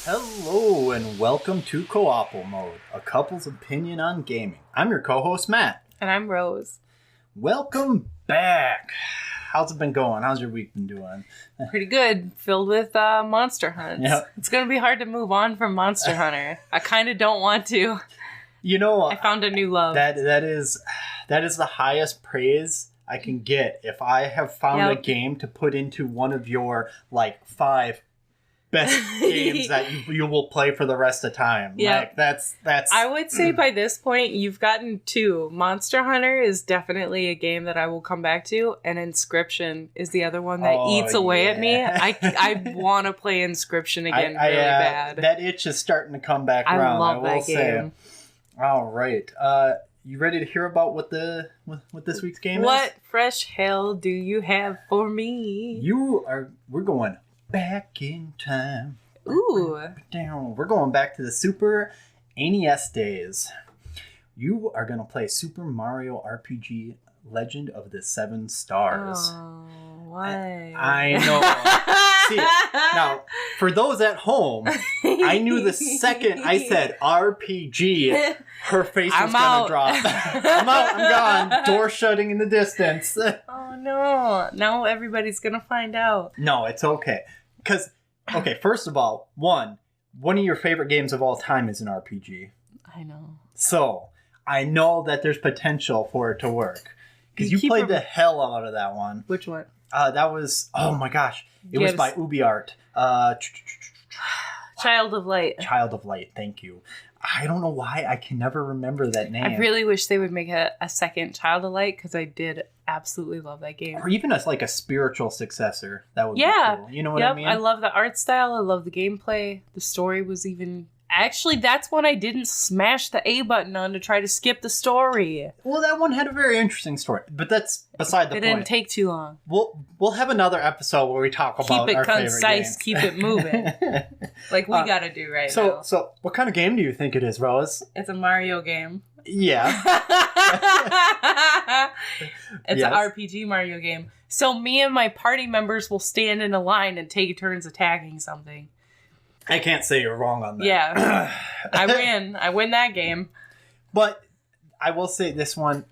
Hello and welcome to Co-ople Mode, a couple's opinion on gaming. I'm your co-host Matt. And I'm Rose. Welcome back. How's it been going? How's your week been doing? Pretty good. Filled with Monster Hunts. Yep. It's going to be hard to move on from Monster Hunter. I kind of don't want to. You know, I found a new love. That is the highest praise I can get if I have found a game to put into one of your like 5 best games that you will play for the rest of time. Yeah, like, that's. I would say by this point you've gotten 2. Monster Hunter is definitely a game that I will come back to, and Inscription is the other one that eats away at me. I want to play Inscription again really bad. That itch is starting to come back around. I love that game. All right, you ready to hear about what this week's game is? What fresh hell do you have for me? We're going back in time. Ooh. We're going back to the Super NES days. You are going to play Super Mario RPG Legend of the 7 Stars. Oh, why? I know. See, now, for those at home, I knew the second I said RPG, her face was going to drop. I'm out. I'm gone. Door shutting in the distance. Oh, no. Now everybody's going to find out. No, it's okay. Because, first of all, one of your favorite games of all time is an RPG. I know. So, I know that there's potential for it to work. Because you played the hell out of that one. Which one? That was, oh my gosh. It was by UbiArt. Child of Light. Child of Light, thank you. I don't know why I can never remember that name. I really wish they would make a second Child of Light, because I did absolutely love that game. Or even like a spiritual successor. That would be cool. You know what I mean? I love the art style. I love the gameplay. The story was even... Actually, that's when I didn't smash the A button on to try to skip the story. Well, that one had a very interesting story, but that's beside the point. It didn't take too long. We'll have another episode where we talk about our favorite games. Keep it concise, keep it moving. Like we gotta do now. So what kind of game do you think it is, Rose? It's a Mario game. Yeah. It's an RPG Mario game. So me and my party members will stand in a line and take turns attacking something. I can't say you're wrong on that. Yeah. I win. I win that game. But I will say this one,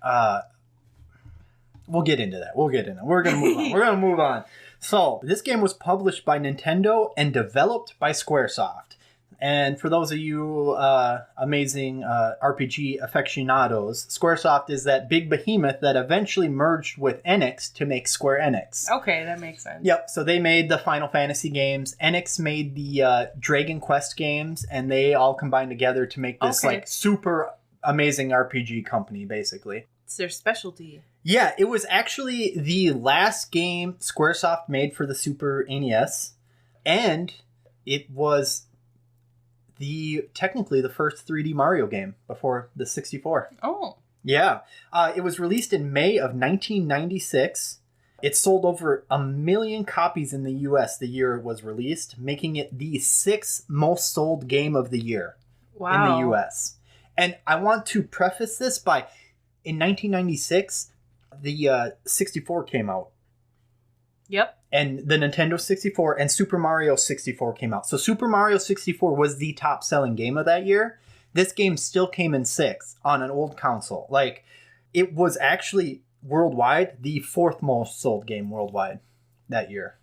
we'll get into that. We're going to move on. So, this game was published by Nintendo and developed by Squaresoft. And for those of you amazing RPG aficionados, Squaresoft is that big behemoth that eventually merged with Enix to make Square Enix. Okay, that makes sense. Yep, so they made the Final Fantasy games. Enix made the Dragon Quest games, and they all combined together to make this like super amazing RPG company, basically. It's their specialty. Yeah, it was actually the last game Squaresoft made for the Super NES, and it was technically the first 3D Mario game before the 64. Oh. Yeah. It was released in May of 1996. It sold over 1 million copies in the US the year it was released, making it the 6th most sold game of the year in the US. And I want to preface this by, in 1996, the 64 came out. Yep. And the Nintendo 64 and Super Mario 64 came out. So Super Mario 64 was the top-selling game of that year. This game still came in 6th on an old console. Like, it was actually, worldwide, the 4th most sold game worldwide that year.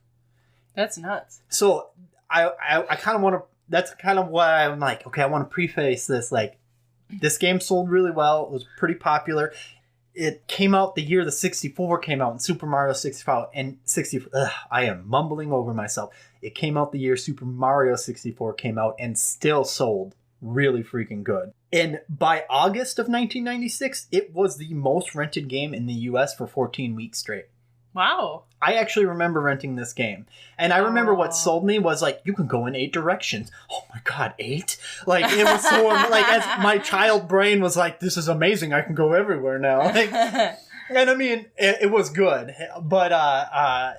That's nuts. So, I kind of want to... That's kind of why I'm like, okay, I want to preface this. Like, this game sold really well. It was pretty popular. It came out the year the 64 came out, and Super Mario 65 and 64. I am mumbling over myself. It came out the year Super Mario 64 came out and still sold really freaking good. And by August of 1996, it was the most rented game in the US for 14 weeks straight. Wow. I actually remember renting this game. And I remember what sold me was like, you can go in 8 directions. Oh my God, 8? Like, it was so, like, as my child brain was like, this is amazing. I can go everywhere now. Like, and I mean, it was good. But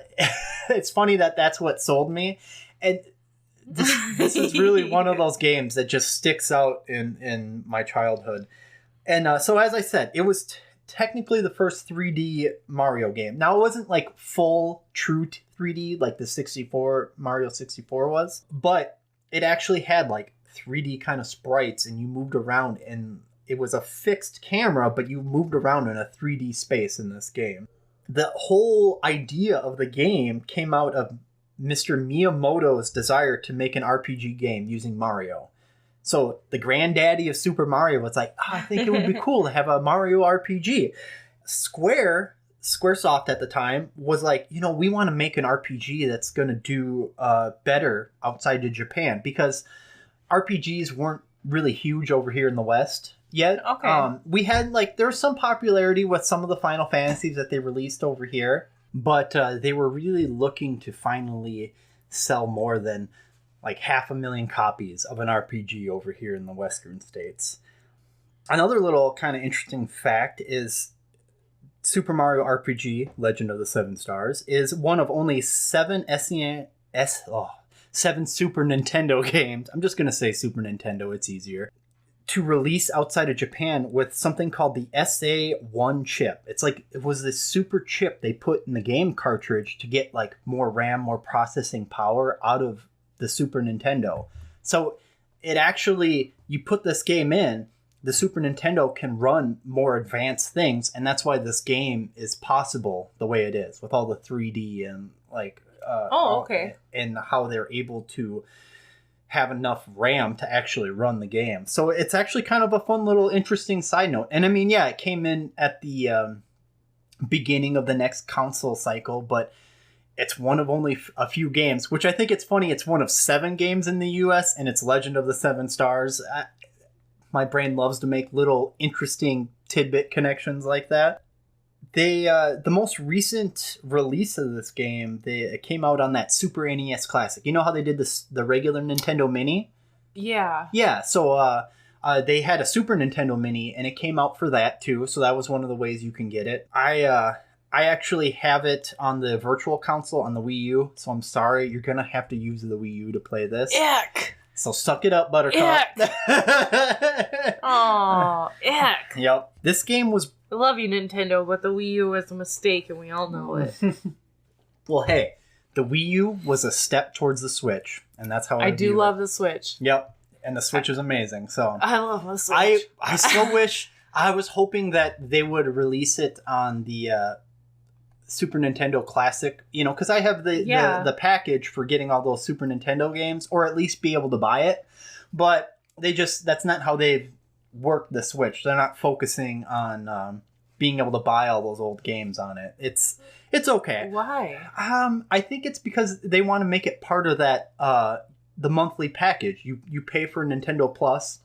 it's funny that that's what sold me. And this is really one of those games that just sticks out in my childhood. And so, as I said, it was... technically the first 3D Mario game. Now, it wasn't like full, true 3D like the Mario 64 was, but it actually had like 3D kind of sprites, and you moved around, and it was a fixed camera, but you moved around in a 3D space in this game. The whole idea of the game came out of Mr. Miyamoto's desire to make an RPG game using Mario. So the granddaddy of Super Mario was like, I think it would be cool to have a Mario RPG. Squaresoft at the time was like, we want to make an RPG that's going to do better outside of Japan, because RPGs weren't really huge over here in the West yet. Okay. We had there was some popularity with some of the Final Fantasies that they released over here, but they were really looking to finally sell more than 500,000 copies of an RPG over here in the Western states. Another little kind of interesting fact is Super Mario RPG Legend of the Seven Stars is one of only 7 7 Super Nintendo games. I'm just going to say Super Nintendo, it's easier. To release outside of Japan with something called the SA1 chip. It was this super chip they put in the game cartridge to get more RAM, more processing power out of the Super Nintendo. So it actually, you put this game in, the Super Nintendo can run more advanced things, and that's why this game is possible the way it is, with all the 3D and okay. And how they're able to have enough RAM to actually run the game. So it's actually kind of a fun little interesting side note. And I mean, yeah, it came in at the beginning of the next console cycle, but it's one of only a few games, which I think it's funny. It's one of 7 games in the US, and it's Legend of the Seven Stars. My brain loves to make little interesting tidbit connections like that. The most recent release of this game, it came out on that Super NES Classic. You know how they did the regular Nintendo Mini? Yeah. Yeah, so they had a Super Nintendo Mini, and it came out for that too, so that was one of the ways you can get it. I actually have it on the Virtual Console on the Wii U, so I'm sorry, you're going to have to use the Wii U to play this. Ick! So suck it up, Buttercup. Aw, ick. Yep. This game was... I love you, Nintendo, but the Wii U was a mistake, and we all know it. Well, hey, the Wii U was a step towards the Switch, and that's how I do love the Switch. Yep, and the Switch is amazing. So I love the Switch. I still wish... I was hoping that they would release it on the Super Nintendo Classic, because I have the package for getting all those Super Nintendo games, or at least be able to buy it. But that's not how they've worked the Switch. They're not focusing on being able to buy all those old games on it. It's okay. Why? I think it's because they want to make it part of that the monthly package. You pay for Nintendo Plus,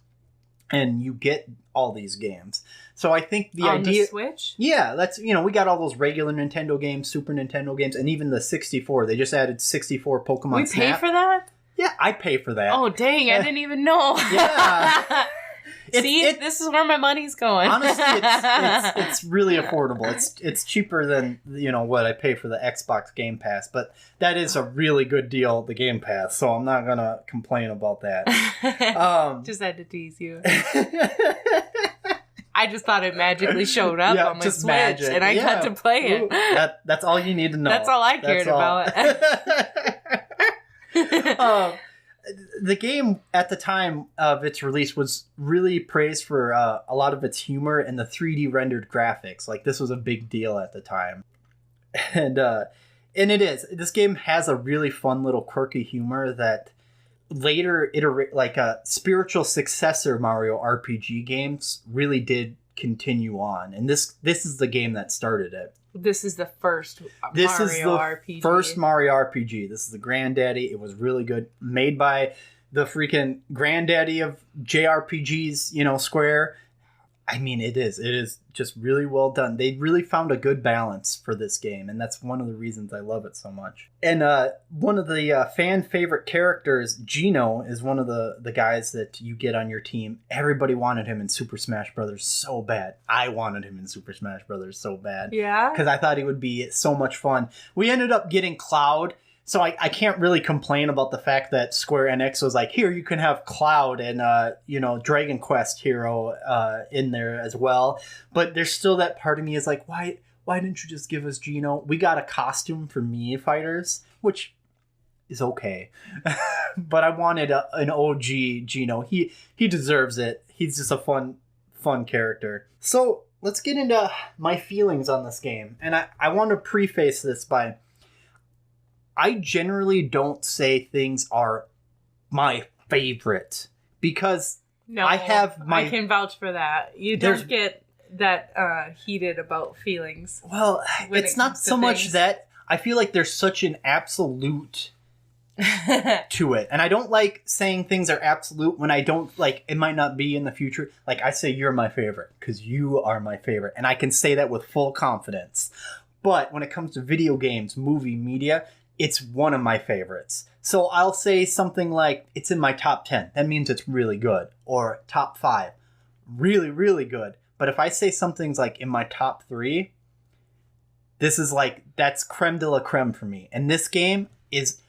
and you get all these games. So I think the idea... On the Switch? Yeah, that's, we got all those regular Nintendo games, Super Nintendo games, and even the 64. They just added 64 Pokemon Snap. We pay for that? Yeah, I pay for that. Oh, dang, I didn't even know. Yeah. See, this is where my money's going. Honestly, it's really affordable. It's cheaper than what I pay for the Xbox Game Pass, but that is a really good deal, the Game Pass. So I'm not gonna complain about that. Just had to tease you. I just thought it magically showed up on my Switch, magic. And I got to play it. Ooh, that's all you need to know. That's all I cared about. The game at the time of its release was really praised for a lot of its humor and the 3D rendered graphics. This was a big deal at the time. And it is. This game has a really fun little quirky humor that later spiritual successor Mario RPG games really did continue on. And this is the game that started it. This is the first Mario RPG. First Mario RPG. This is the granddaddy. It was really good. Made by the freaking granddaddy of JRPGs, Square. I mean, it is. It is just really well done. They really found a good balance for this game, and that's one of the reasons I love it so much. And one of the fan favorite characters, Gino, is one of the guys that you get on your team. Everybody wanted him in Super Smash Brothers so bad. I wanted him in Super Smash Brothers so bad. Yeah? Because I thought he would be so much fun. We ended up getting Cloud. So I can't really complain about the fact that Square Enix was like, here, you can have Cloud and, Dragon Quest hero in there as well. But there's still that part of me is like, why didn't you just give us Gino? We got a costume for Mii Fighters, which is okay. But I wanted an OG Gino. He deserves it. He's just a fun character. So let's get into my feelings on this game. And I want to preface this by, I generally don't say things are my favorite, because I can vouch for that. You don't get that heated about feelings. Well, it's not so much that. I feel like there's such an absolute to it. And I don't like saying things are absolute when I don't, like, it might not be in the future. Like, I say you're my favorite because you are my favorite. And I can say that with full confidence. But when it comes to video games, movie, media, it's one of my favorites. So I'll say something like, it's in my top 10. That means it's really good. Or top 5. Really, really good. But if I say something's like in my top 3, this is like, that's creme de la creme for me. And this game is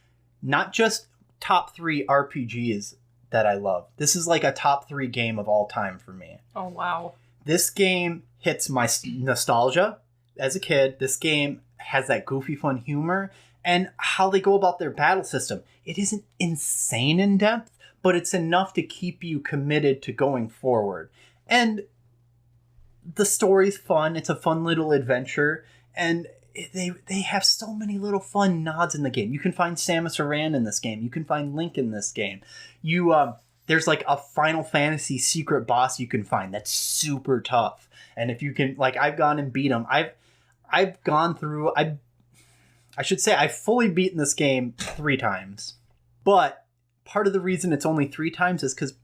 not just top 3 RPGs that I love. This is like a top 3 game of all time for me. Oh, wow. This game hits my nostalgia as a kid. This game has that goofy, fun humor. And how they go about their battle system. It isn't insane in depth, but it's enough to keep you committed to going forward. And the story's fun. It's a fun little adventure. And they have so many little fun nods in the game. You can find Samus Aran in this game. You can find Link in this game. There's like a Final Fantasy secret boss you can find that's super tough. And if you can, like, I've gone and beat him. I've gone through, I should say I've fully beaten this game 3 times. But part of the reason it's only 3 times is because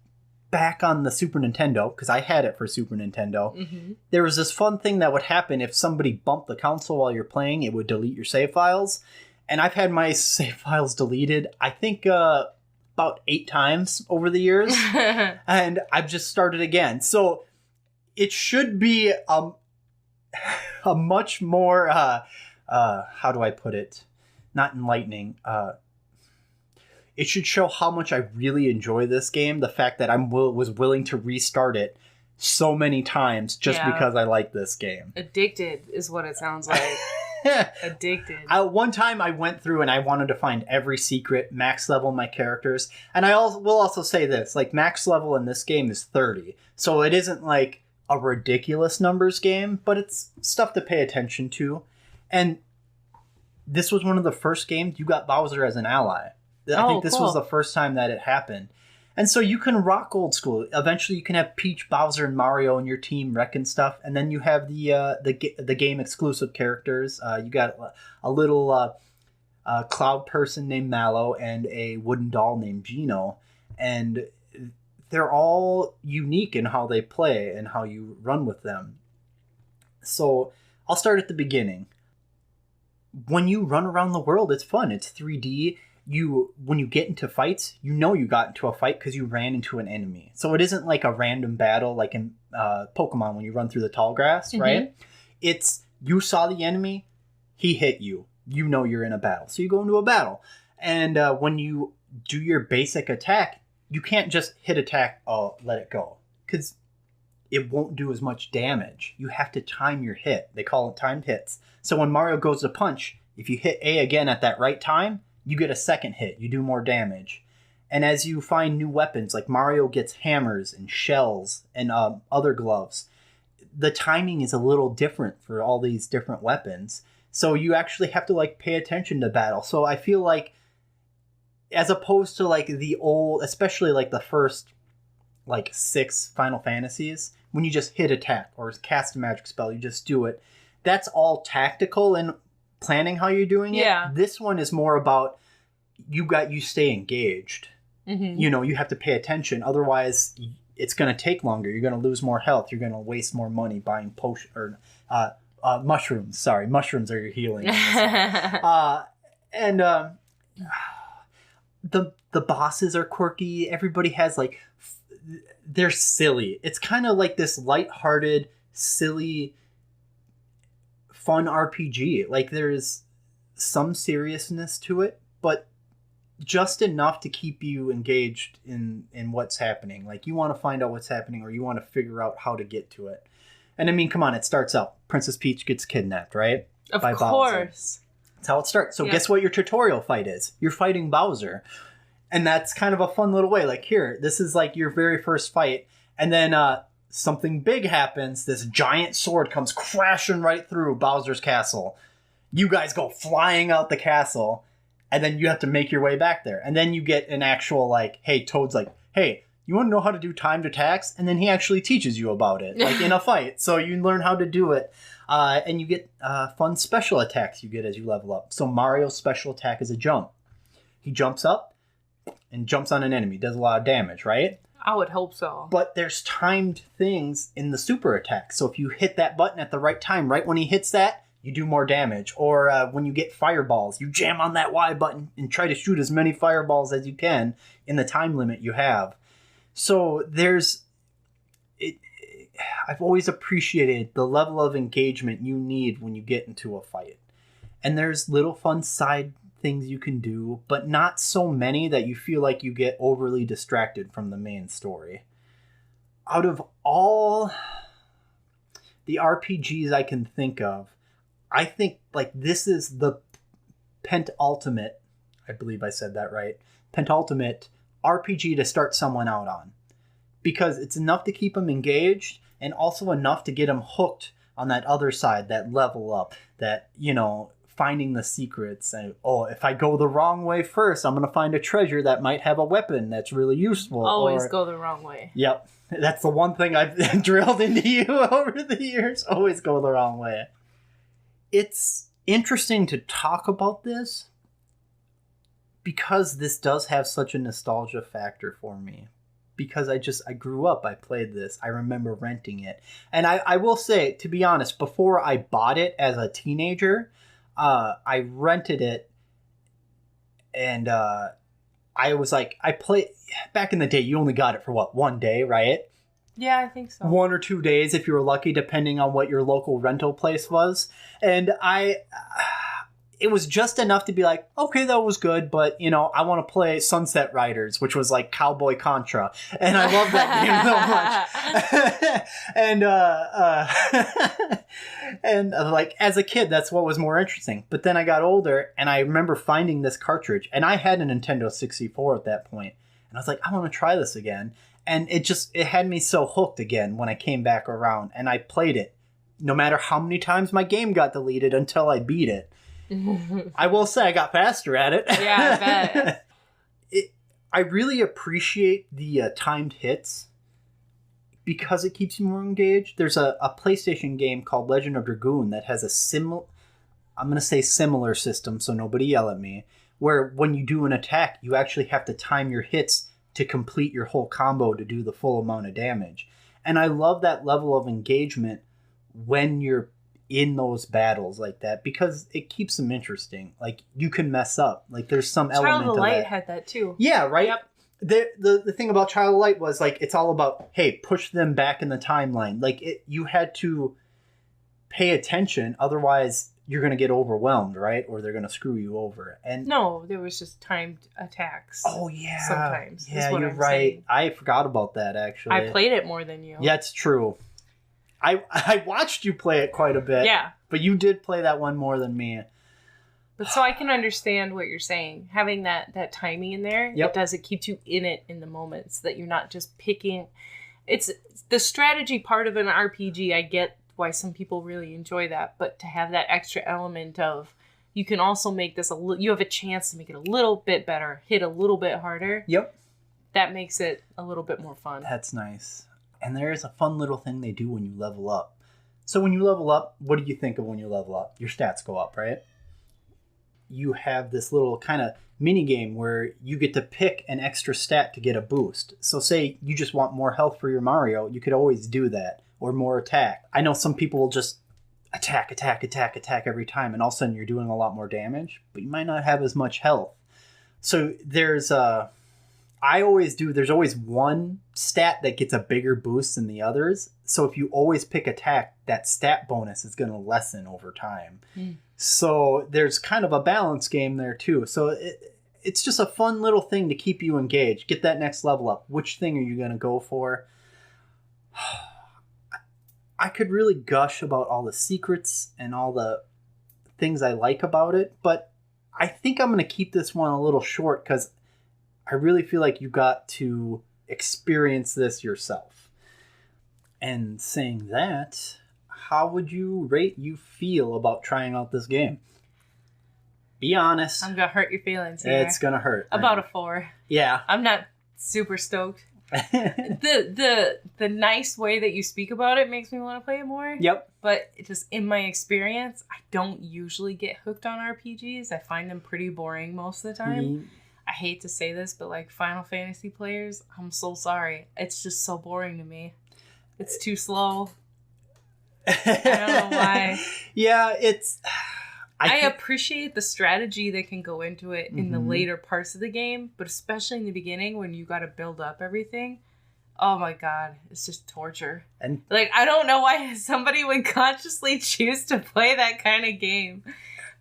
back on the Super Nintendo, because I had it for Super Nintendo, there was this fun thing that would happen if somebody bumped the console while you're playing. It would delete your save files. And I've had my save files deleted, I think, about 8 times over the years. And I've just started again. So it should be a much more, how do I put it? Not enlightening. It should show how much I really enjoy this game. The fact that I was willing to restart it so many times just because I like this game. Addicted is what it sounds like. Addicted. One time I went through and I wanted to find every secret, max level my characters. And I will also say this, like, max level in this game is 30. So it isn't like a ridiculous numbers game, but it's stuff to pay attention to. And this was one of the first games you got Bowser as an ally. I think this was the first time that it happened. And so you can rock old school. Eventually you can have Peach, Bowser, and Mario in your team wrecking stuff. And then you have the game exclusive characters. You got a little cloud person named Mallow and a wooden doll named Gino. And they're all unique in how they play and how you run with them. So I'll start at the beginning. When you run around the world, it's fun. It's 3D. When you get into fights, you know you got into a fight because you ran into an enemy. So it isn't like a random battle like in Pokemon when you run through the tall grass, right? It's you saw the enemy, he hit you. You know you're in a battle. So you go into a battle. And when you do your basic attack, you can't just hit attack, let it go. Because it won't do as much damage. You have to time your hit. They call it timed hits. So when Mario goes to punch, if you hit A again at that right time, you get a second hit. You do more damage. And as you find new weapons, like Mario gets hammers and shells and other gloves, the timing is a little different for all these different weapons. So you actually have to, like, pay attention to battle. So I feel like, as opposed to, like, the old, especially like the first, like, 6 Final Fantasies, when you just hit attack or cast a magic spell, you just do it. That's all tactical and planning how you're doing it. Yeah. This one is more about you stay engaged. You know, you have to pay attention. Otherwise, it's going to take longer. You're going to lose more health. You're going to waste more money buying potion or mushrooms. Sorry, mushrooms are your healing. And the bosses are quirky. Everybody has, like, they're silly. It's kind of like this lighthearted, silly, fun RPG. Like, there's some seriousness to it, but just enough to keep you engaged in what's happening. Like, you want to find out what's happening, or you want to figure out how to get to it. And I mean, come on, it starts out, Princess Peach gets kidnapped, right? By course. Bowser. That's how it starts. So Yeah. guess what your tutorial fight is? You're fighting Bowser. And that's kind of a fun little way. Like, here, this is like your very first fight. And then something big happens. This giant sword comes crashing right through Bowser's castle. You guys go flying out the castle. And then you have to make your way back there. And then you get an actual, like, hey, Toad's like, hey, you want to know how to do timed attacks? And then he actually teaches you about it, like in a fight. So you learn how to do it. And you get fun special attacks you get as you level up. So Mario's special attack is a jump. He jumps up and jumps on an enemy. Does a lot of damage, right? I would hope so. But there's timed things in the super attack. So if you hit that button at the right time, right when he hits that, you do more damage. Or when you get fireballs, you jam on that Y button and try to shoot as many fireballs as you can in the time limit you have. So I've always appreciated the level of engagement you need when you get into a fight. And there's little fun side things you can do, but not so many that you feel like you get overly distracted from the main story. Out of all the RPGs I can think of, I think like this is the pentultimate, I believe I said that right, pentultimate RPG to start someone out on. Because it's enough to keep them engaged and also enough to get them hooked on that other side, that level up, that, you know, finding the secrets. And, oh, if I go the wrong way first, I'm going to find a treasure that might have a weapon that's really useful. Always go the wrong way. Yep. That's the one thing I've drilled into you over the years. Always go the wrong way. It's interesting to talk about this because this does have such a nostalgia factor for me. Because I grew up, I played this, I remember renting it. And I will say, to be honest, before I bought it as a teenager, I rented it, and I was like, back in the day, you only got it for what, one day, right? Yeah, I think so. 1 or 2 days if you were lucky, depending on what your local rental place was. And it was just enough to be like, okay, that was good, but, you know, I want to play Sunset Riders, which was like Cowboy Contra. And I love that game so much. And like, as a kid, that's what was more interesting. But then I got older, and I remember finding this cartridge, and I had a Nintendo 64 at that point. And I was like, I want to try this again. And it had me so hooked again when I came back around, and I played it, no matter how many times my game got deleted until I beat it. I will say I got faster at it. Yeah, I bet. I really appreciate the timed hits because it keeps you more engaged. There's a PlayStation game called Legend of Dragoon that has I'm going to say similar system, so nobody yell at me, where when you do an attack, you actually have to time your hits to complete your whole combo to do the full amount of damage. And I love that level of engagement when you're in those battles like that, because it keeps them interesting. Like, you can mess up. Like, there's some element Child of that. Light had that too. Yeah, right? Yep. The thing about Child of Light was, like, it's all about, hey, push them back in the timeline. Like, you had to pay attention, otherwise you're going to get overwhelmed, right? Or they're going to screw you over. And no, there was just timed attacks. Oh, yeah. Sometimes. Yeah, you're right. Saying. I forgot about that, actually. I played it more than you. Yeah, it's true. I watched you play it quite a bit. Yeah. But you did play that one more than me. But so I can understand what you're saying. Having that timing in there, yep. it keeps you in it in the moments, that you're not just picking. It's the strategy part of an RPG. I get why some people really enjoy that, but to have that extra element of, you can also make this you have a chance to make it a little bit better, hit a little bit harder. Yep. That makes it a little bit more fun. That's nice. And there's a fun little thing they do when you level up. So when you level up, what do you think of when you level up? Your stats go up, right? You have this little kind of mini game where you get to pick an extra stat to get a boost. So say you just want more health for your Mario, you could always do that, or more attack. I know some people will just attack every time, and all of a sudden you're doing a lot more damage, but you might not have as much health. So there's there's always one stat that gets a bigger boost than the others. So if you always pick attack, that stat bonus is going to lessen over time. So there's kind of a balance game there too. So it's just a fun little thing to keep you engaged. Get that next level up. Which thing are you going to go for? I could really gush about all the secrets and all the things I like about it, but I think I'm going to keep this one a little short because I really feel like you got to experience this yourself. And saying that, how would you rate you feel about trying out this game? Be honest. I'm going to hurt your feelings here. It's going to hurt. About a 4. Yeah. I'm not super stoked. The nice way that you speak about it makes me want to play it more. Yep. But just in my experience, I don't usually get hooked on RPGs. I find them pretty boring most of the time. I hate to say this, but like Final Fantasy players, I'm so sorry. It's just so boring to me. It's too slow. I don't know why. Yeah, it's... I appreciate the strategy that can go into it in the later parts of the game, but especially in the beginning when you got to build up everything. Oh my god, it's just torture. And like, I don't know why somebody would consciously choose to play that kind of game.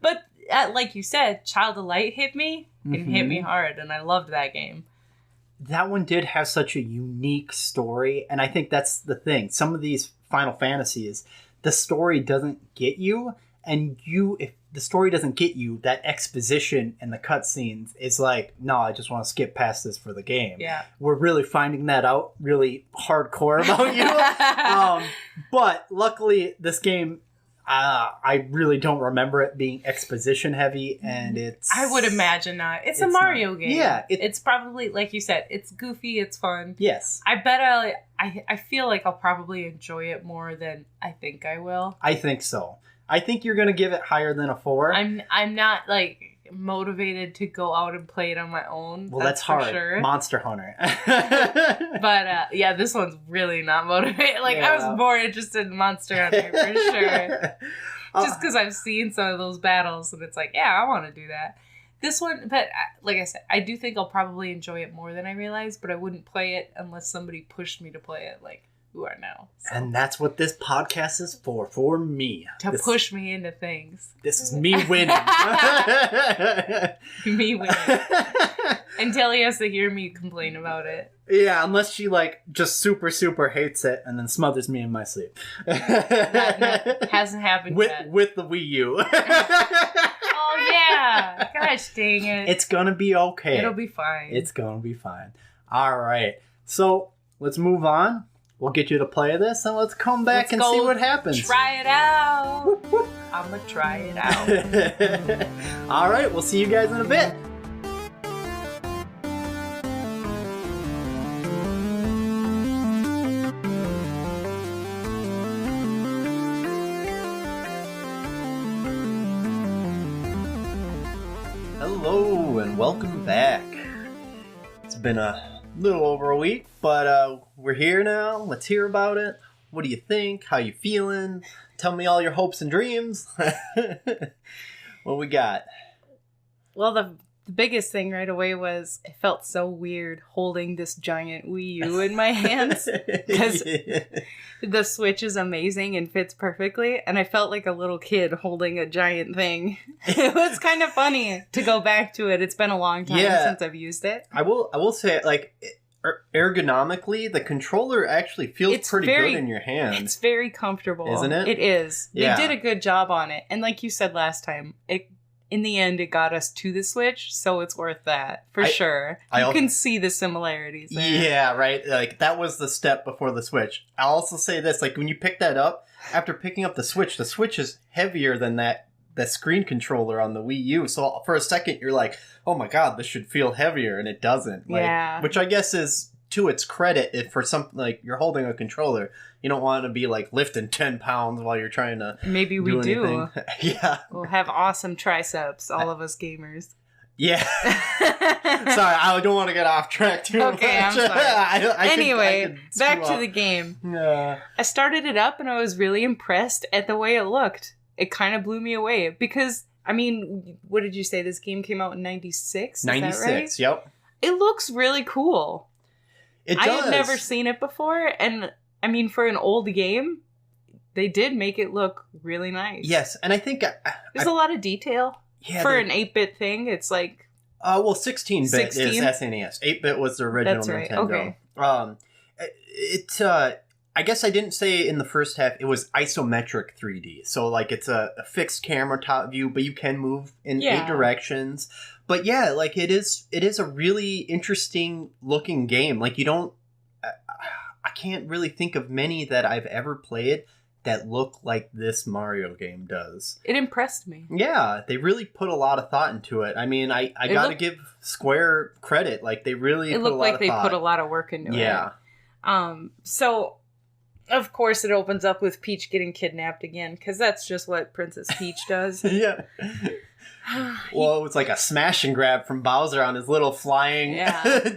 But like you said, Child of Light hit me and hit me hard, and I loved that game. That one did have such a unique story, and I think that's the thing. Some of these Final Fantasies, the story doesn't get you, and if the story doesn't get you, that exposition and the cutscenes is like, no, I just want to skip past this for the game. Yeah. We're really finding that out really hardcore about you. But luckily, this game, I really don't remember it being exposition heavy, and it's... I would imagine not. It's a Mario game. Yeah. It's probably, like you said, it's goofy, it's fun. Yes. I bet I feel like I'll probably enjoy it more than I think I will. I think so. I think you're going to give it higher than a 4. I'm not, like, motivated to go out and play it on my own. Well, that's hard. Sure. Monster Hunter. But, yeah, this one's really not motivated. Like, yeah. I was more interested in Monster Hunter, for sure. Just because I've seen some of those battles, and it's like, yeah, I want to do that. This one, but, like I said, I do think I'll probably enjoy it more than I realize, but I wouldn't play it unless somebody pushed me to play it, like, who are now. So. And that's what this podcast is for me. To push me into things. This is me winning. Me winning. Until he has to hear me complain about it. Yeah, unless she, like, just super, super hates it and then smothers me in my sleep. That hasn't happened yet. With the Wii U. Oh, yeah. Gosh dang it. It's gonna be okay. It'll be fine. It's gonna be fine. All right. So, let's move on. We'll get you to play this, and let's come back and see what happens. Try it out. Whoop, whoop. I'm going to try it out. All right, we'll see you guys in a bit. Hello, and welcome back. It's been a little over a week, but we're here now. Let's hear about it. What do you think? How you feeling? Tell me all your hopes and dreams. What we got? Well, the biggest thing right away was it felt so weird holding this giant Wii U in my hands because the Switch is amazing and fits perfectly, and I felt like a little kid holding a giant thing. It was kind of funny to go back to it. It's been a long time since I've used it. I will say, like, ergonomically, the controller actually feels pretty good in your hand. It's very comfortable, isn't it? It is. Yeah. They did a good job on it, and like you said last time, in the end, it got us to the Switch, so it's worth that, for sure. You can see the similarities there. Yeah, right? Like, that was the step before the Switch. I'll also say this, like, when you pick that up, after picking up the Switch is heavier than that screen controller on the Wii U, so for a second, you're like, oh my god, this should feel heavier, and it doesn't. Like, yeah. Which I guess is to its credit, if for something, like, you're holding a controller, you don't want to be, like, lifting 10 pounds while you're trying to Maybe we do. Yeah. We'll have awesome triceps, all of us gamers. Yeah. Sorry, I don't want to get off track too much. Okay, I'm sorry. Anyway, back to the game. Yeah. I started it up and I was really impressed at the way it looked. It kind of blew me away because, I mean, what did you say? This game came out in 96? 96, that right? Yep. It looks really cool. It does. I had never seen it before, and I mean, for an old game, they did make it look really nice. Yes, and I think there's a lot of detail for an 8-bit thing. It's like 16-bit is SNES. 8-bit was the original Nintendo. Okay. I guess I didn't say in the first half it was isometric 3D. So like it's a fixed camera top view, but you can move in 8 directions. But yeah, like it is a really interesting looking game. Like you don't I can't really think of many that I've ever played that look like this Mario game does. It impressed me. Yeah, they really put a lot of thought into it. I mean, I got to give Square credit. Like they really put a lot of thought. It looked like they put a lot of work into it. Yeah. So of course, it opens up with Peach getting kidnapped again, because that's just what Princess Peach does. Yeah. Well, it was like a smash and grab from Bowser on his little flying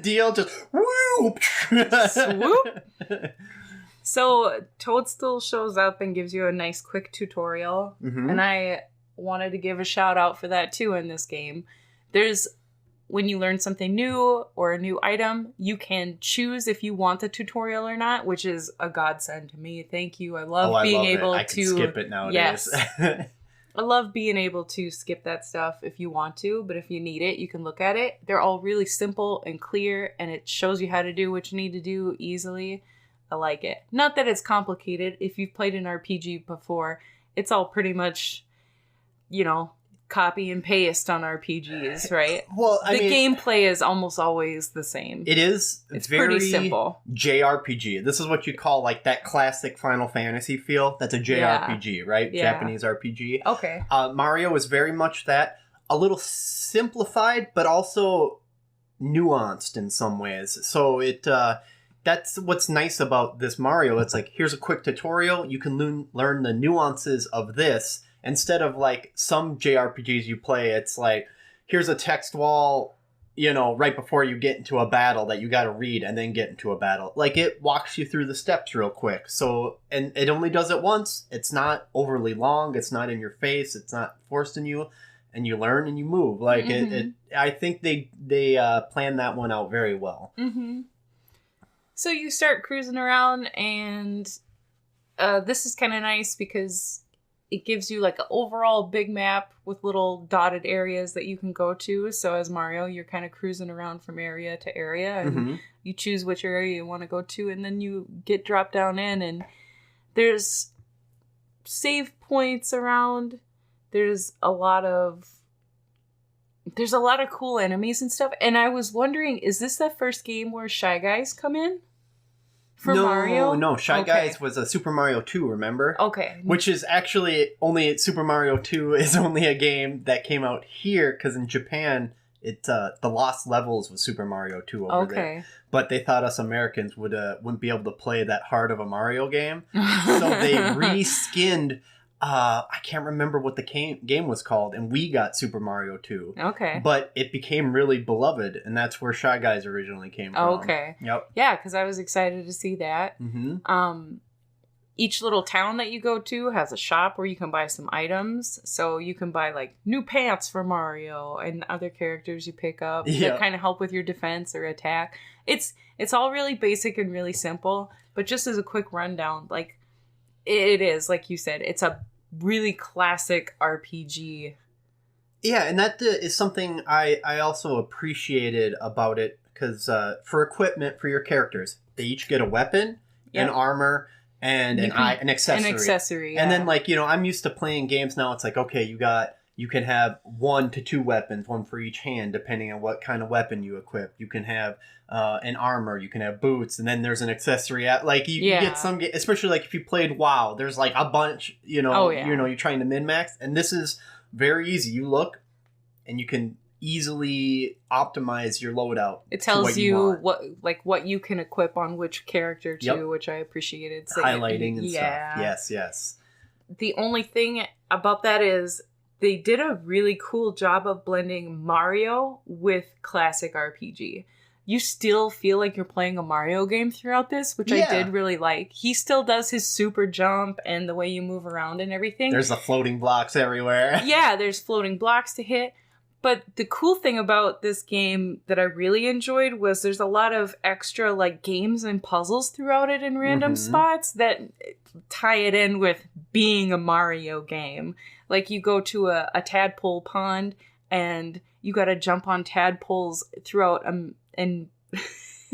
deal. Just whoop! Swoop! So, Toadstool shows up and gives you a nice quick tutorial. Mm-hmm. And I wanted to give a shout out for that, too, in this game. When you learn something new or a new item, you can choose if you want the tutorial or not, which is a godsend to me. Thank you. I love being able to... I can skip it nowadays. Yes. I love being able to skip that stuff if you want to, but if you need it, you can look at it. They're all really simple and clear, and it shows you how to do what you need to do easily. I like it. Not that it's complicated. If you've played an RPG before, it's all pretty much, copy and paste on RPGs, right? Well, the gameplay is almost always the same. It is. It's very pretty simple. JRPG. This is what you call like that classic Final Fantasy feel. That's a JRPG, right? Yeah. Japanese RPG. Okay. Mario is very much that. A little simplified, but also nuanced in some ways. So that's what's nice about this Mario. It's like, here's a quick tutorial. You can learn the nuances of this. Instead of like some JRPGs you play, it's like, here's a text wall, right before you get into a battle that you got to read and then get into a battle. Like it walks you through the steps real quick. So, and it only does it once. It's not overly long. It's not in your face. It's not forced on you, and you learn and you move. Like mm-hmm. I think they planned that one out very well. Mm-hmm. So you start cruising around, and this is kind of nice because it gives you like an overall big map with little dotted areas that you can go to. So as Mario, you're kind of cruising around from area to area, and mm-hmm. you choose which area you want to go to, and then you get dropped down in, and there's save points around. There's a lot of cool enemies and stuff. And I was wondering, is this the first game where Shy Guys come in? Mario? No. Shy Guys was a Super Mario 2, remember? Okay. Which is actually Super Mario 2 is only a game that came out here, because in Japan, the Lost Levels was Super Mario 2 over there. But they thought us Americans wouldn't be able to play that hard of a Mario game. So they reskinned... I can't remember what the game was called, and we got Super Mario 2. Okay. But it became really beloved, and that's where Shy Guys originally came from. Okay. Yep. Yeah, because I was excited to see that. Mm-hmm. Each little town that you go to has a shop where you can buy some items. So you can buy, like, new pants for Mario and other characters you pick up that kind of help with your defense or attack. It's all really basic and really simple, but just as a quick rundown, like, it is, like you said, it's a really classic RPG. Yeah, and that is something I also appreciated about it, because for equipment for your characters, they each get a weapon, an armor, and an accessory. An accessory, yeah. And then, like, I'm used to playing games now. It's like, okay, you can have 1 to 2 weapons, one for each hand, depending on what kind of weapon you equip. You can have an armor, you can have boots, and then there's an accessory. Like you get some, especially like if you played WoW, there's like a bunch. You're trying to min max, and this is very easy. You look, and you can easily optimize your loadout. It tells you what you can equip on which character too, which I appreciated. So highlighting and stuff. Yes. The only thing about that is, they did a really cool job of blending Mario with classic RPG. You still feel like you're playing a Mario game throughout this, which I did really like. He still does his super jump and the way you move around and everything. There's the floating blocks everywhere. Yeah, there's floating blocks to hit. But the cool thing about this game that I really enjoyed was there's a lot of extra like games and puzzles throughout it in random spots that tie it in with being a Mario game. Like you go to a tadpole pond and you got to jump on tadpoles throughout and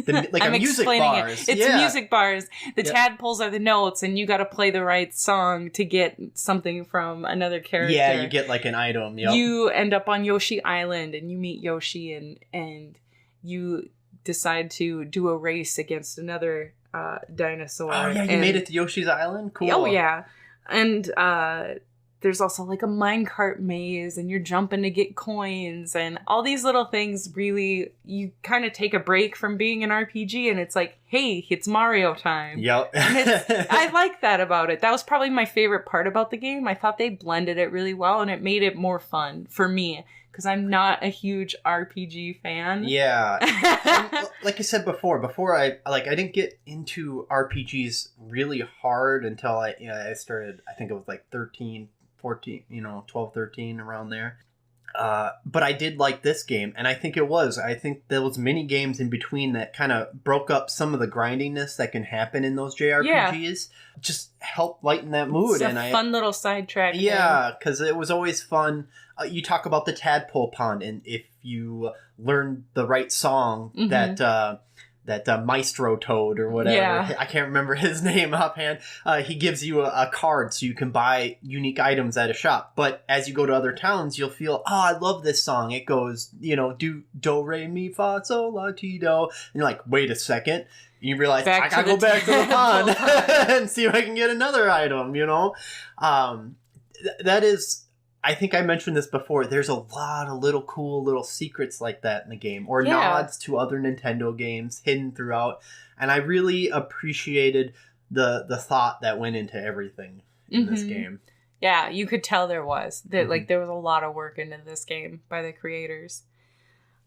like I'm a music explaining bars. it. It's music bars. The Yep. tadpoles are the notes, and you got to play the right song to get something from another character. Yeah, you get like an item. Yep. You end up on Yoshi Island, and you meet Yoshi, and you decide to do a race against another dinosaur. Oh yeah, you made it to Yoshi's Island? Cool. Oh yeah. And there's also like a minecart maze, and you're jumping to get coins, and all these little things. Really, you kind of take a break from being an RPG, and it's like, hey, it's Mario time. Yep. I like that about it. That was probably my favorite part about the game. I thought they blended it really well, and it made it more fun for me, because I'm not a huge RPG fan. Yeah. And, like I said before I didn't get into RPGs really hard until I started, I think it was like 13, 14, 12, 13, around there. But I did like this game, and I think there was mini games in between that kind of broke up some of the grindiness that can happen in those JRPGs. Yeah. Just help lighten that mood. It's a fun little sidetrack. Yeah, because it was always fun. You talk about the tadpole pond, and if you learn the right song, that Maestro Toad or whatever, I can't remember his name offhand, he gives you a card so you can buy unique items at a shop. But as you go to other towns, you'll feel, oh, I love this song. It goes, do, re, mi, fa, sol, la, ti, do. And you're like, wait a second. You realize, I gotta go back to the pond and see if I can get another item, That is... I think I mentioned this before. There's a lot of little cool little secrets like that in the game, or nods to other Nintendo games hidden throughout. And I really appreciated the thought that went into everything in this game. Yeah, you could tell there was that there was a lot of work into this game by the creators.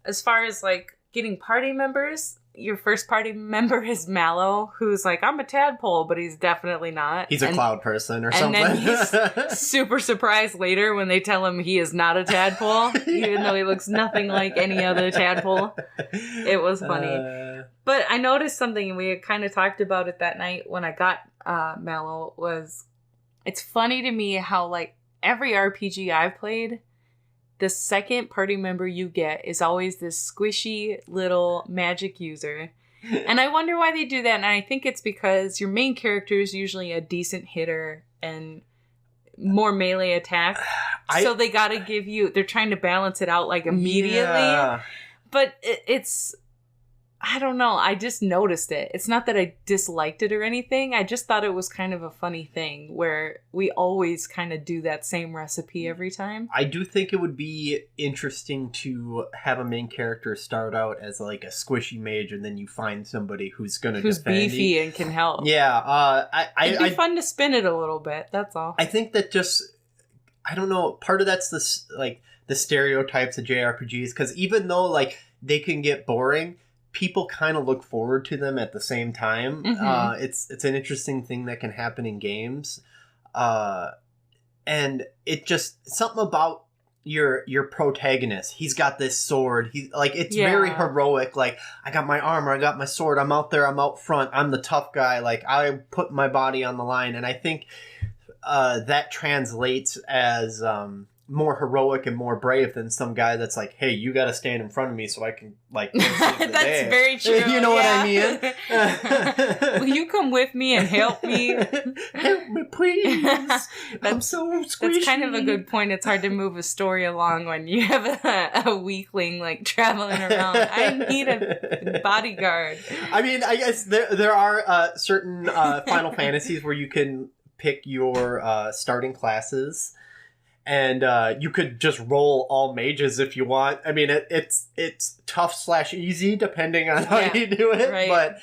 As far as like getting party members, your first party member is Mallow, who's like, I'm a tadpole, but he's definitely not. He's a cloud person or something. And then he's super surprised later when they tell him he is not a tadpole, even though he looks nothing like any other tadpole. It was funny. But I noticed something, and we had kind of talked about it that night when I got Mallow, was it's funny to me how like every RPG I've played, the second party member you get is always this squishy little magic user. And I wonder why they do that. And I think it's because your main character is usually a decent hitter and more melee attack. So they got to give you... They're trying to balance it out like immediately. Yeah. But it's... I don't know. I just noticed it. It's not that I disliked it or anything. I just thought it was kind of a funny thing where we always kind of do that same recipe every time. I do think it would be interesting to have a main character start out as like a squishy mage, and then you find somebody who's going to defend beefy you. And can help. Yeah. It'd be fun to spin it a little bit. That's all. I think that I don't know. Part of that's the stereotypes of JRPGs, because even though like they can get boring, people kind of look forward to them at the same time. It's an interesting thing that can happen in games. And it just, something about your protagonist. He's got this sword. It's very heroic. Like, I got my armor, I got my sword, I'm out there, I'm out front, I'm the tough guy. Like, I put my body on the line. And I think that translates as more heroic and more brave than some guy that's like, hey, you got to stand in front of me so I can like save the that's day. Very true. You know what I mean? Will you come with me and help me? Help me, please. I'm so squishy. That's kind of a good point. It's hard to move a story along when you have a weakling like traveling around. I need a bodyguard. I mean, I guess there are certain Final Fantasies where you can pick your starting classes. And you could just roll all mages if you want. I mean, it's tough/easy depending on how you do it. Right. But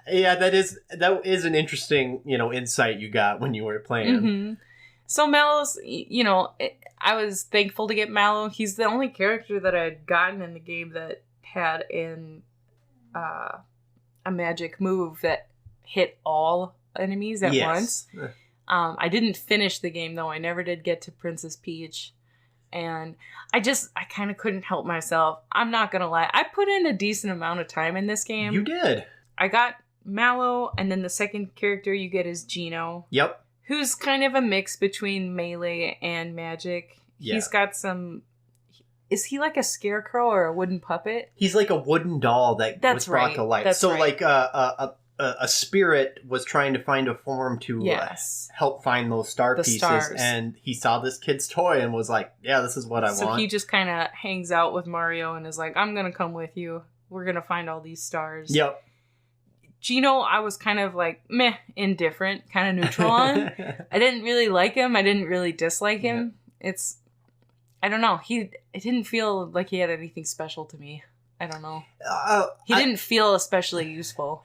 that is an interesting insight you got when you were playing. Mm-hmm. So Mallow's, I was thankful to get Mallow. He's the only character that I'd gotten in the game that had a magic move that hit all enemies at once. I didn't finish the game, though. I never did get to Princess Peach. And I kind of couldn't help myself. I'm not going to lie. I put in a decent amount of time in this game. You did. I got Mallow, and then the second character you get is Gino. Yep. Who's kind of a mix between melee and magic. Yeah. He's got some... is he like a scarecrow or a wooden puppet? He's like a wooden doll that was brought to life. That's so right. like a spirit was trying to find a form to help find those star pieces, stars. And he saw this kid's toy and was like, yeah, this is what I want. So he just kind of hangs out with Mario and is like, I'm going to come with you. We're going to find all these stars. Yep. Gino, I was kind of like, indifferent, kind of neutral on. I didn't really like him. I didn't really dislike him. Yeah. I don't know. It didn't feel like he had anything special to me. I don't know. He didn't feel especially useful.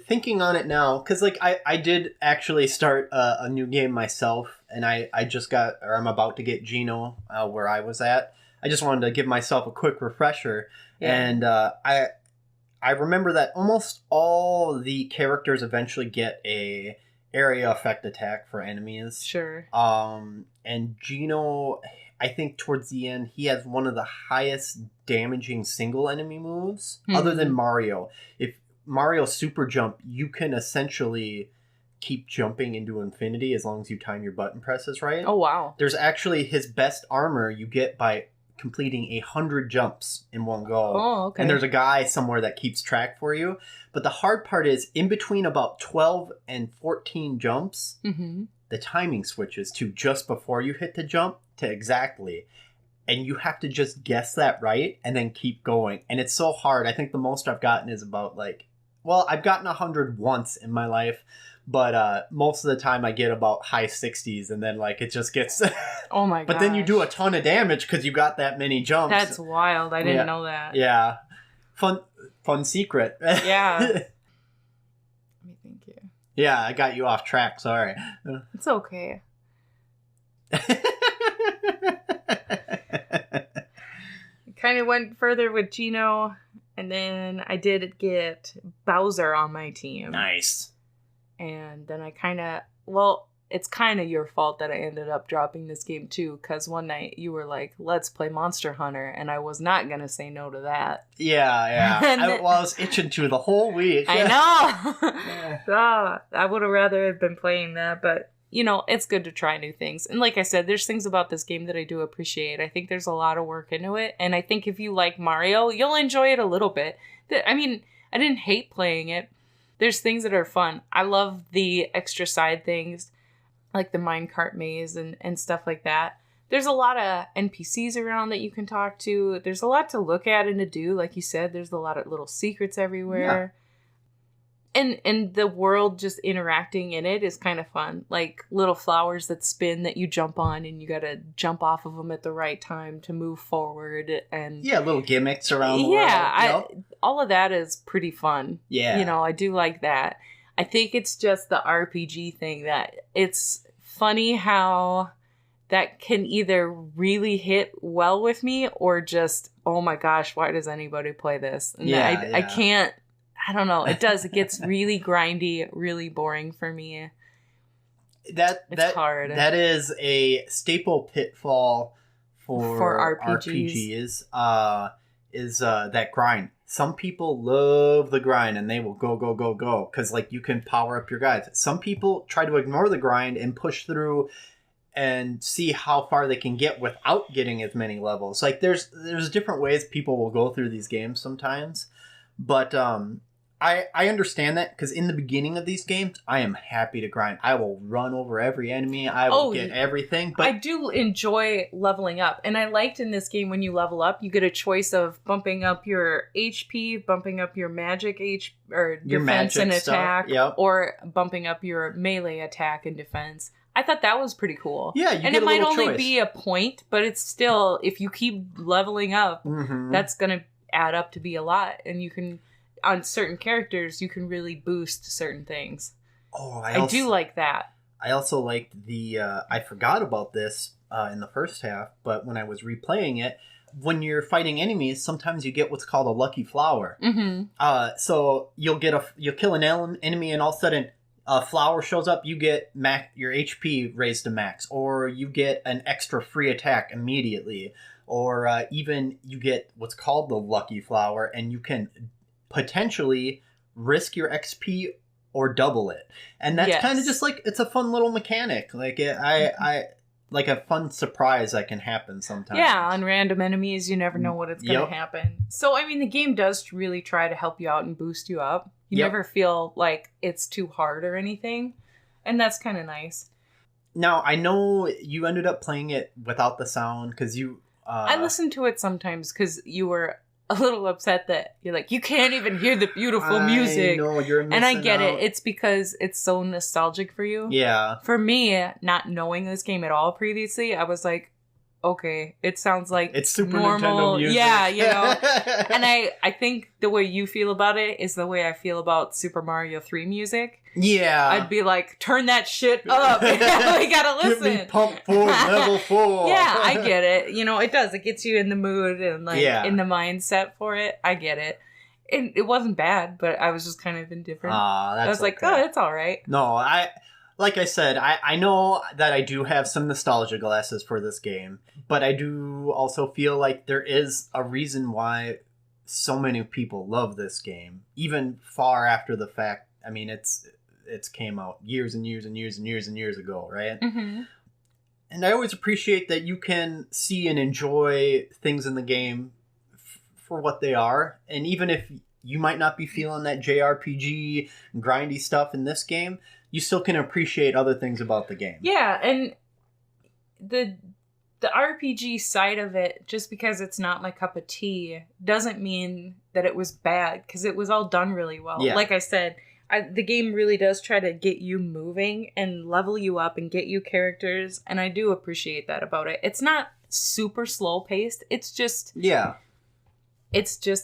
Thinking on it now, because like I did actually start a new game myself, and I'm about to get Gino where I was at. I just wanted to give myself a quick refresher, and I remember that almost all the characters eventually get a area effect attack for enemies. Sure. And Gino, I think towards the end, he has one of the highest damaging single enemy moves, other than Mario. If Mario super jump, you can essentially keep jumping into infinity as long as you time your button presses right. Oh, wow. There's actually his best armor you get by completing 100 jumps in one go. Oh, okay. And there's a guy somewhere that keeps track for you. But the hard part is, in between about 12 and 14 jumps, the timing switches to just before you hit the jump to exactly. And you have to just guess that right and then keep going. And it's so hard. I think the most I've gotten is about I've gotten 100 once in my life, but most of the time I get about high 60s, and then it just gets... Oh my god! But then you do a ton of damage because you got that many jumps. That's wild. I didn't know that. Yeah. Fun secret. Yeah. Let me think here. Yeah, I got you off track. Sorry. It's okay. Kind of went further with Gino, and then I did get Bowser on my team. Nice. And then I it's kind of your fault that I ended up dropping this game too, because one night you were like, let's play Monster Hunter, and I was not going to say no to that. Yeah. I was itching to the whole week. I know! I would have rather have been playing that, but, it's good to try new things. And like I said, there's things about this game that I do appreciate. I think there's a lot of work into it, and I think if you like Mario, you'll enjoy it a little bit. I mean, I didn't hate playing it. There's things that are fun. I love the extra side things, like the minecart maze and stuff like that. There's a lot of NPCs around that you can talk to. There's a lot to look at and to do. Like you said, there's a lot of little secrets everywhere. Yeah. And the world just interacting in it is kind of fun. Like little flowers that spin that you jump on, and you got to jump off of them at the right time to move forward. And little gimmicks around the world. Yeah, all of that is pretty fun. Yeah. I do like that. I think it's just the RPG thing that it's funny how that can either really hit well with me or just, oh my gosh, why does anybody play this? And I can't, I don't know. It gets really grindy, really boring for me. It's hard. That is a staple pitfall for RPGs. Is that grind. Some people love the grind and they will go because you can power up your guys. Some people try to ignore the grind and push through and see how far they can get without getting as many levels. There's different ways people will go through these games sometimes, but I understand that, because in the beginning of these games, I am happy to grind. I will run over every enemy. I will get everything. But I do enjoy leveling up. And I liked in this game, when you level up, you get a choice of bumping up your HP, bumping up your magic or your defense and attack, yep. or bumping up your melee attack and defense. I thought that was pretty cool. Yeah, and it might only be a point, but it's still, if you keep leveling up, that's going to add up to be a lot. And you can... on certain characters, you can really boost certain things. Oh, I do like that. I also liked I forgot about this in the first half, but when I was replaying it, when you're fighting enemies, sometimes you get what's called a lucky flower. So you'll kill an enemy, and all of a sudden a flower shows up. You get your HP raised to max, or you get an extra free attack immediately, or even you get what's called the lucky flower, and you can potentially risk your XP or double it. And that's kind of just it's a fun little mechanic. like a fun surprise that can happen sometimes. Yeah, on random enemies, you never know what it's going to happen. So, I mean, the game does really try to help you out and boost you up. You never feel like it's too hard or anything. And that's kind of nice. Now, I know you ended up playing it without the sound because you... I listen to it sometimes because you were a little upset that you're like, you can't even hear the beautiful music. I know, you're missing And I get out. it. It's because it's so nostalgic for you. Yeah. For me, not knowing this game at all previously, I was like, okay, it sounds like it's Super normal. Nintendo music. Yeah, you know. And I think the way you feel about it is the way I feel about Super Mario 3 music. Yeah. I'd be like, turn that shit up. We gotta listen. Get me pumped for level 4. Yeah, I get it. You know, it does. It gets you in the mood and like in the mindset for it. I get it. It wasn't bad, but I was just kind of indifferent. That's I was like, oh, it's all right. No, like I said, I know that I do have some nostalgia glasses for this game, but I do also feel like there is a reason why so many people love this game, even far after the fact. I mean, it's came out years and years and years and years and years ago, right? Mm-hmm. And I always appreciate that you can see and enjoy things in the game for what they are, and even if you might not be feeling that JRPG grindy stuff in this game, you still can appreciate other things about the game. Yeah, and the RPG side of it, just because it's not my cup of tea, doesn't mean that it was bad, because it was all done really well. Yeah. Like I said, the game really does try to get you moving and level you up and get you characters, and I do appreciate that about it. It's not super slow-paced, it's just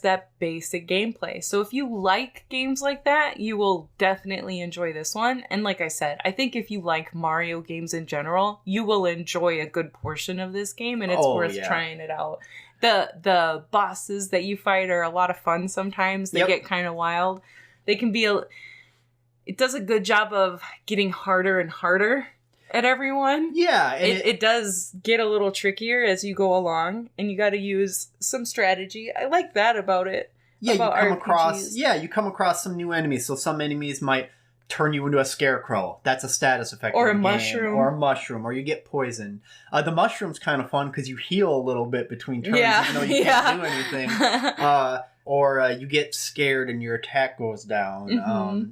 that basic gameplay. So if you like games like that, you will definitely enjoy this one. And like I said, I think if you like Mario games in general, you will enjoy a good portion of this game, and it's worth trying it out. The bosses that you fight are a lot of fun sometimes. They get kind of wild. They can be it does a good job of getting harder and harder at everyone. Yeah. And it does get a little trickier as you go along, and you got to use some strategy. I like that about it. Yeah, about you come RPGs. you come across some new enemies. So some enemies might turn you into a scarecrow. That's a status effect. Or in a the game. mushroom. Or a mushroom. Or you get poisoned. The mushroom's kind of fun because you heal a little bit between turns, even though you can't do anything. Or you get scared and your attack goes down. Mm-hmm.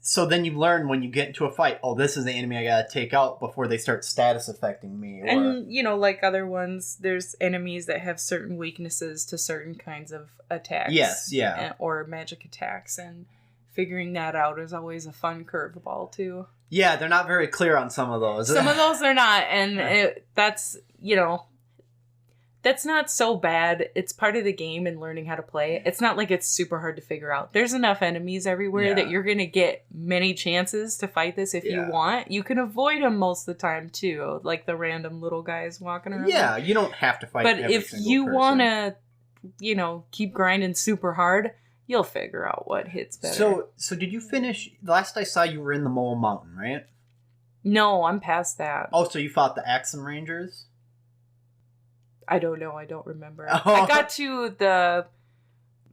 So then you learn when you get into a fight, oh, this is the enemy I gotta take out before they start status affecting me. And, like other ones, there's enemies that have certain weaknesses to certain kinds of attacks. Yes, yeah. Or magic attacks, and figuring that out is always a fun curveball, too. Yeah, they're not very clear on some of those. Some of those they're not, and that's not so bad. It's part of the game and learning how to play. It's not like it's super hard to figure out. There's enough enemies everywhere that you're going to get many chances to fight this if you want. You can avoid them most of the time, too, like the random little guys walking around. Yeah, you don't have to fight every if single you person. want to, keep grinding super hard, you'll figure out what hits better. So did you finish... Last I saw, you were in the Mole Mountain, right? No, I'm past that. Oh, so you fought the Axum Rangers? I don't know. I don't remember. Oh. I got to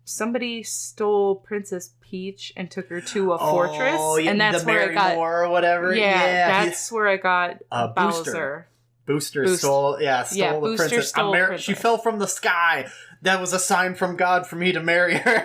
somebody stole Princess Peach and took her to a fortress, and that's where I got or whatever. Yeah, that's where I got Bowser. Booster stole the Booster princess. Stole princess. She fell from the sky. That was a sign from God for me to marry her.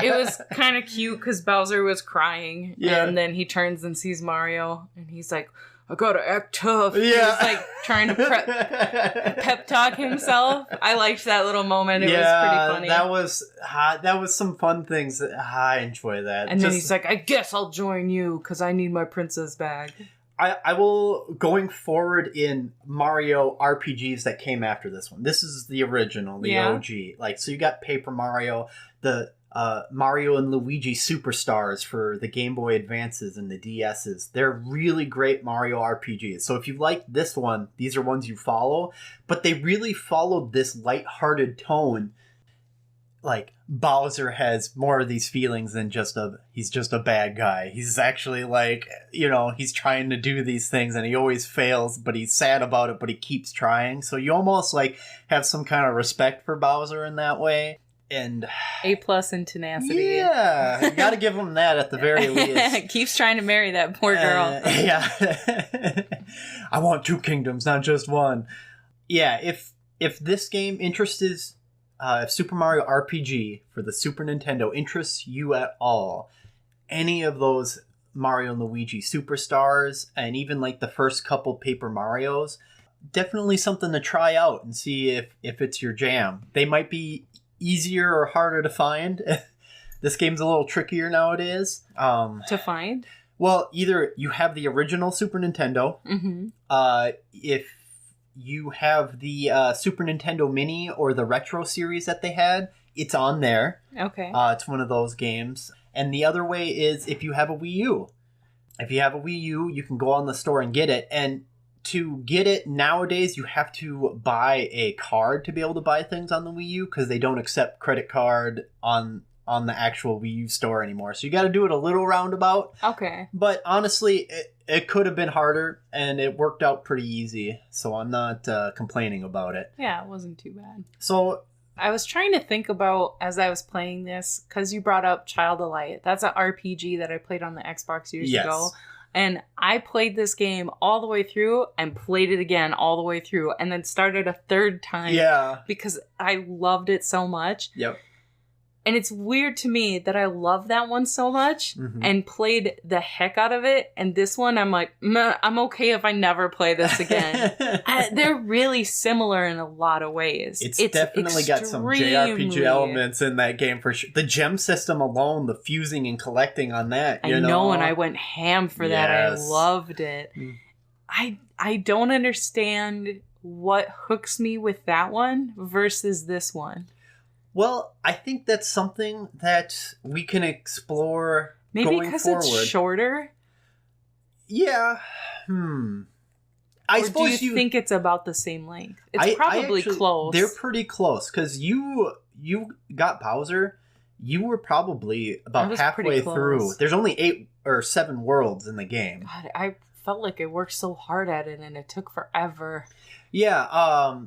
It was kind of cute because Bowser was crying, and then he turns and sees Mario, and he's like, I gotta act tough. Yeah. He's like trying to pep talk himself. I liked that little moment. It was pretty funny. That was some fun things. I enjoy that. And then he's like, I guess I'll join you because I need my princess bag. I will, going forward in Mario RPGs that came after this one. This is the original, the OG. So you got Paper Mario, the Mario and Luigi Superstars for the Game Boy Advances and the DSs. They're really great Mario RPGs. So if you like this one, these are ones you follow. But they really followed this lighthearted tone. Like, Bowser has more of these feelings than he's just a bad guy. He's actually he's trying to do these things and he always fails, but he's sad about it, but he keeps trying. So you almost have some kind of respect for Bowser in that way. And A+ in tenacity. Yeah, you got to give them that at the very least. Keeps trying to marry that poor girl. Yeah. I want 2 kingdoms, not just one. Yeah, if this game interests, if Super Mario RPG for the Super Nintendo interests you at all, any of those Mario and Luigi Superstars, and even like the first couple Paper Marios, definitely something to try out and see if it's your jam. They might be easier or harder to find. This game's a little trickier nowadays. To find? Well, either you have the original Super Nintendo, if you have the Super Nintendo Mini or the Retro series that they had, it's on there. Okay. It's one of those games. And the other way is if you have a Wii U. If you have a Wii U, you can go on the store and get it. And to get it nowadays, you have to buy a card to be able to buy things on the Wii U because they don't accept credit card on the actual Wii U store anymore. So you got to do it a little roundabout. Okay. But honestly, it could have been harder, and it worked out pretty easy. So I'm not complaining about it. Yeah, it wasn't too bad. So I was trying to think about, as I was playing this, because you brought up Child of Light. That's an RPG that I played on the Xbox years ago. And I played this game all the way through and played it again all the way through and then started a third time. Yeah. Because I loved it so much. Yep. And it's weird to me that I love that one so much and played the heck out of it. And this one, I'm like, I'm okay if I never play this again. They're really similar in a lot of ways. It's definitely got some JRPG elements in that game for sure. The gem system alone, the fusing and collecting on that, I know, and I went ham for that. I loved it. I don't understand what hooks me with that one versus this one. Well, I think that's something that we can explore maybe going because forward. It's shorter? Yeah. I or suppose do you think it's about the same length? It's probably actually, close. They're pretty close, because you got Bowser. You were probably about halfway through. There's only 8 or 7 worlds in the game. God, I felt like I worked so hard at it, and it took forever. Yeah,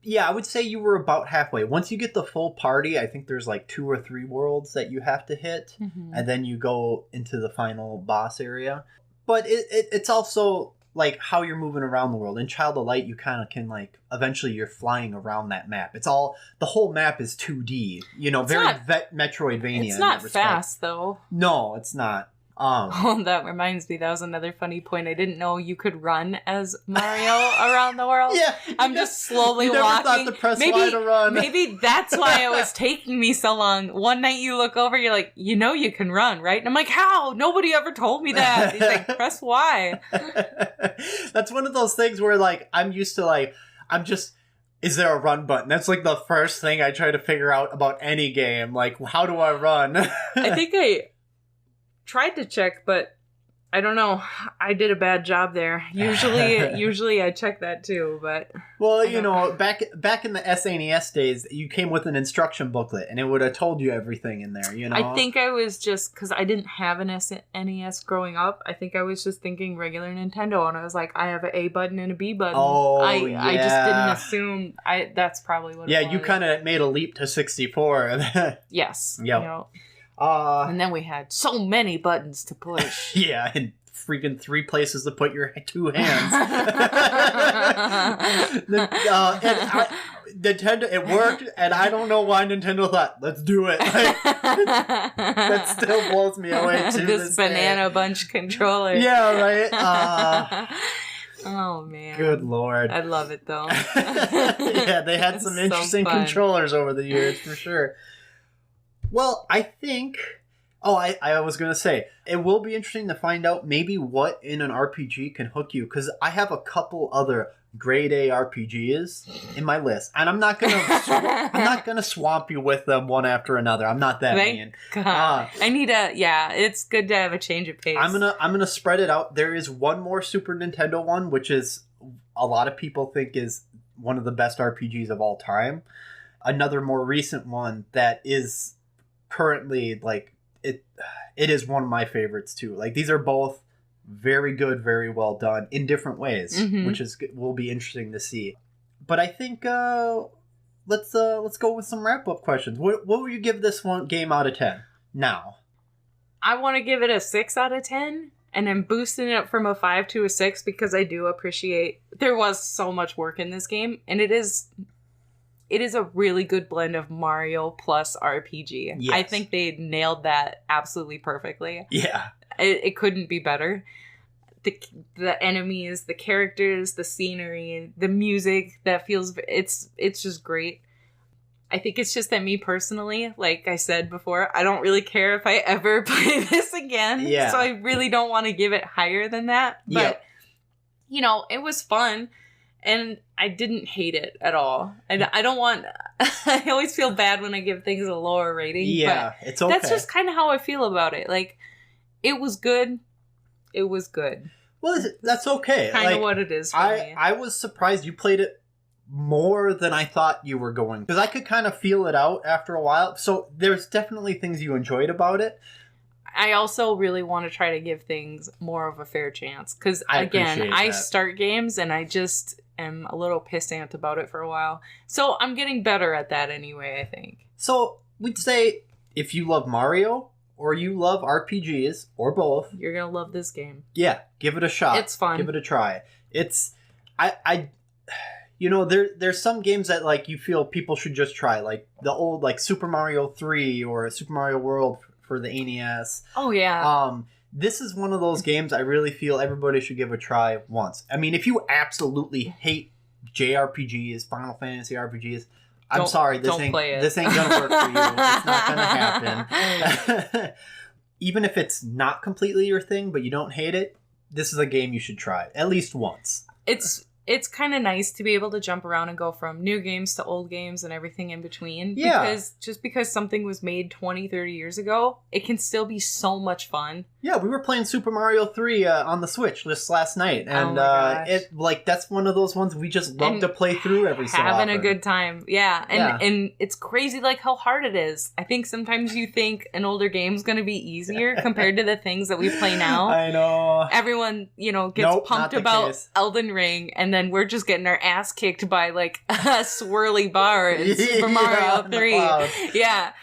yeah, I would say you were about halfway. Once you get the full party, I think there's like 2 or 3 worlds that you have to hit, and then you go into the final boss area. But it's also like how you're moving around the world. In Child of Light, you kind of can like, eventually you're flying around that map. The whole map is 2D, very Metroidvania. It's not fast though. No, it's not. Oh, that reminds me. That was another funny point. I didn't know you could run as Mario around the world. Yeah, I'm just slowly never walking. Thought to press Y to run. Maybe that's why it was taking me so long. One night you look over, you're like, you can run, right? And I'm like, how? Nobody ever told me that. He's like, press Y. That's one of those things where like I'm used to like is there a run button? That's like the first thing I try to figure out about any game. Like, how do I run? I think I tried to check, but I don't know. I did a bad job there. Usually I check that too, but well, back in the SNES days, you came with an instruction booklet, and it would have told you everything in there. I think I was just because I didn't have an NES growing up. I think I was just thinking regular Nintendo, and I was like, I have an A button and a B button. Oh, I just didn't assume. That's probably what. Yeah, it was. You kind of made a leap to 64. Yes. Yep. And then we had so many buttons to push. Yeah, and freaking 3 places to put your 2 hands. Nintendo, it worked, and I don't know why Nintendo thought, let's do it. That still blows me away to this banana bunch controller. Yeah, right? Oh, man. Good Lord. I love it, though. Yeah, they had some interesting controllers over the years, for sure. Well, I think... I was going to say, it will be interesting to find out maybe what in an RPG can hook you, because I have a couple other grade A RPGs in my list, and I'm not gonna swamp you with them one after another. I'm not that mean. God. I need it's good to have a change of pace. I'm gonna spread it out. There is one more Super Nintendo one, which is a lot of people think is one of the best RPGs of all time. Another more recent one that is currently like it is one of my favorites too. Like, these are both very good, very well done in different ways, which will be interesting to see. But I think let's go with some wrap-up questions. What would you give this one game out of 10 now? I want to give it a 6 out of 10, and I'm boosting it up from a 5 to a 6 because I do appreciate there was so much work in this game, and it is a really good blend of Mario plus RPG. Yes. I think they nailed that absolutely perfectly. Yeah. It couldn't be better. The enemies, the characters, the scenery, the music that feels it's just great. I think it's just that me personally, like I said before, I don't really care if I ever play this again. Yeah. So I really don't want to give it higher than that. But, you know, it was fun. And I didn't hate it at all. I don't want... I always feel bad when I give things a lower rating. Yeah, but it's okay. That's just kind of how I feel about it. Like, it was good. It was good. Well, that's okay. Kind of what it is for me. I was surprised you played it more than I thought you were going. Because I could kind of feel it out after a while. So there's definitely things you enjoyed about it. I also really want to try to give things more of a fair chance. Because, again, I start games and I just am a little pissant about it for a while. So I'm getting better at that anyway, I think. So we'd say if you love Mario or you love RPGs or both, you're going to love this game. Yeah, give it a shot. It's fun. Give it a try. It's... You know, there's some games that, like, you feel people should just try. Like, the old, like, Super Mario 3 or Super Mario World for the NES. Oh, yeah. This is one of those games I really feel everybody should give a try once. I mean, if you absolutely hate JRPGs, Final Fantasy RPGs, I'm sorry, this ain't gonna work for you. It's not gonna happen. Even if it's not completely your thing, but you don't hate it, this is a game you should try at least once. It's kind of nice to be able to jump around and go from new games to old games and everything in between. Yeah. Because just because something was made 20, 30 years ago, it can still be so much fun. Yeah, we were playing Super Mario 3 on the Switch just last night. And that's one of those ones we just love to play through every so often. Having a good time. Yeah. And it's crazy like how hard it is. I think sometimes you think an older game's going to be easier compared to the things that we play now. I know. Everyone, gets pumped about Elden Ring, and then we're just getting our ass kicked by like a swirly bar in Super Mario 3. Yeah.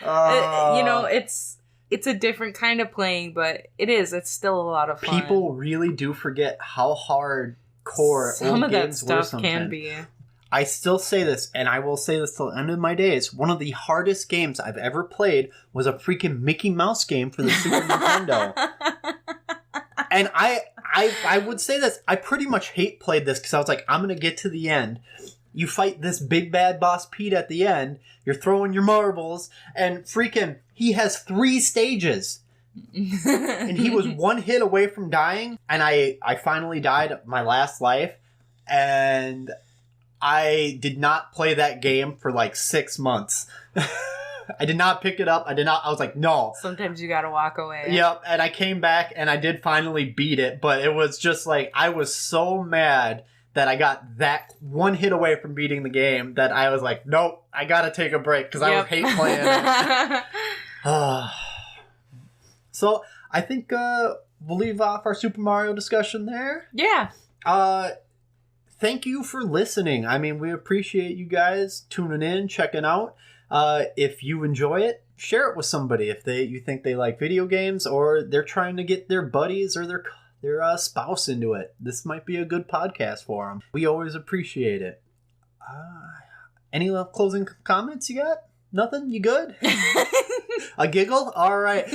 It's a different kind of playing, but it's still a lot of fun. People really do forget how hardcore some old of games that stuff were can be. I still say this, and I will say this till the end of my days. One of the hardest games I've ever played was a freaking Mickey Mouse game for the Super Nintendo. And I would say this. I pretty much played this because I was like, I'm going to get to the end. You fight this big bad boss Pete at the end. You're throwing your marbles. And freaking, he has 3 stages. And he was 1 hit away from dying. And I finally died my last life. And I did not play that game for like 6 months. I did not pick it up. I was like, no. Sometimes you gotta walk away. Yep, and I came back and I did finally beat it, but it was just like, I was so mad that I got that 1 hit away from beating the game that I was like, nope, I gotta take a break because I hate playing it. So, I think we'll leave off our Super Mario discussion there. Yeah. Thank you for listening. I mean, we appreciate you guys tuning in, checking out. If you enjoy it, share it with somebody if you think they like video games or they're trying to get their buddies or their spouse into it. This might be a good podcast for them. We always appreciate it. Any closing comments you got? Nothing? You good? A giggle? All right.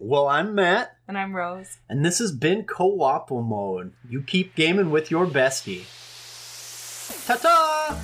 Well, I'm Matt. And I'm Rose. And this has been Co-ople Mode. You keep gaming with your bestie. Ta-ta!